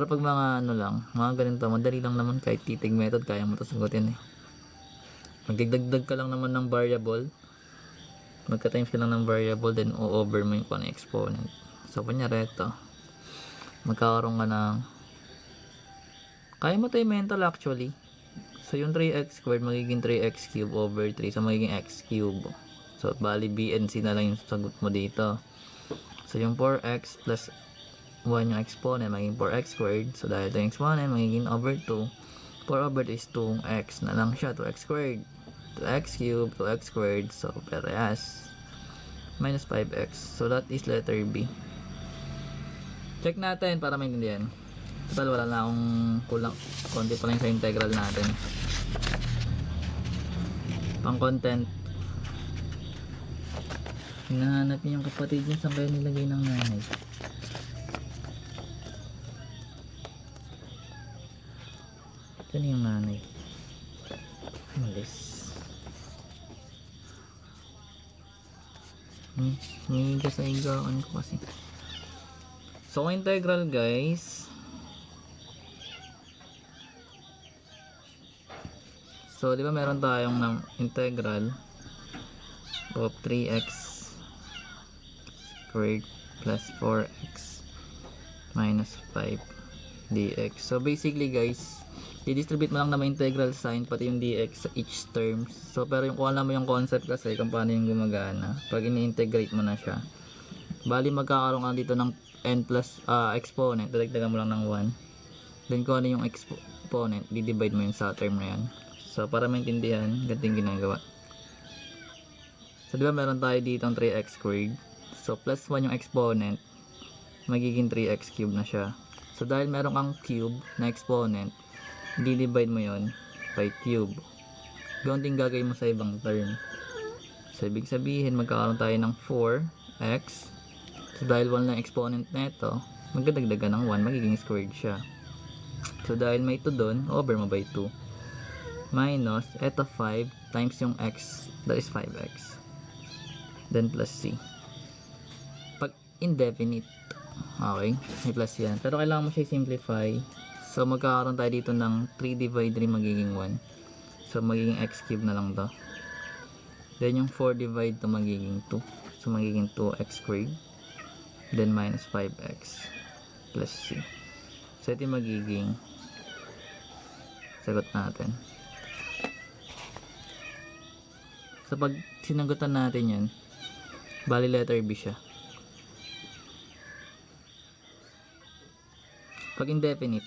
Pero pag mga ano lang, mga ganito, madali lang naman kahit titig method, kaya mo ito sagutin eh. Magdagdag ka lang naman ng variable, magka-times ka lang ng variable, then o-over mo yung kung ano exponent. So, kunyari ito, magkakaroon ka ng, kaya mo ito yung mental actually. So, yung 3x squared magiging 3x cube over 3, so magiging x cube. So, bali B and C na lang yung sagot mo dito. So, yung 4x plus 1 yung exponent, magiging 4x squared. So, dahil ito yung exponent, magiging over 2. 4 over 2 is 2x na lang siya, 2x squared. 2x cubed, 2x squared. So, parehas. Minus 5x. So, that is letter B. Check natin para maintindihan. Total, wala na akong kulang. Konti pa lang sa integral natin. Pang content. Hinahanap niya yung kapatid niya. Saan kayo nilagay ng nanay? Ito na yung nanay. Malis. May sa higaan ko kasi. So, integral guys. So, di ba meron tayong integral of 3x squared plus 4x minus 5 dx. So, basically guys, i-distribute mo lang naman integral sign pati yung dx sa each terms. So, pero yung kung alam mo yung concept kasi kung paano yung gumagana pag ini-integrate mo na siya, bali magkakaroon ka dito ng n plus exponent, dadagdagan mo lang ng 1, then kung ano yung exponent, di-divide mo yung sa term na yan. So, para maintindihan, ganito yung ginagawa. So, di ba meron tayo dito ang 3x squared. So, plus 1 yung exponent, magiging 3x cube na siya. So, dahil meron kang cube na exponent, di-divide mo yon by cube. Ganun din gagawin mo sa ibang term. So, ibig sabihin, magkakaroon tayo ng 4x. So, dahil 1 lang exponent na ito, magdadagdagan ng 1, magiging squared siya. So, dahil may 2 doon, over mo by 2. Minus, eto 5 times yung x, that is 5x. Then plus c. Pag indefinite, okay, may plus yan. Pero kailangan mo siya simplify. So, magkakaroon tayo dito ng 3 divide 3 magiging 1. So, magiging x cube na lang to. Then, yung 4 divide to magiging 2. So, magiging 2x squared. Then, minus 5x plus c. So, ito yung magiging sagot natin. So, pag sinagutan natin yan, bali letter B siya. Pag indefinite,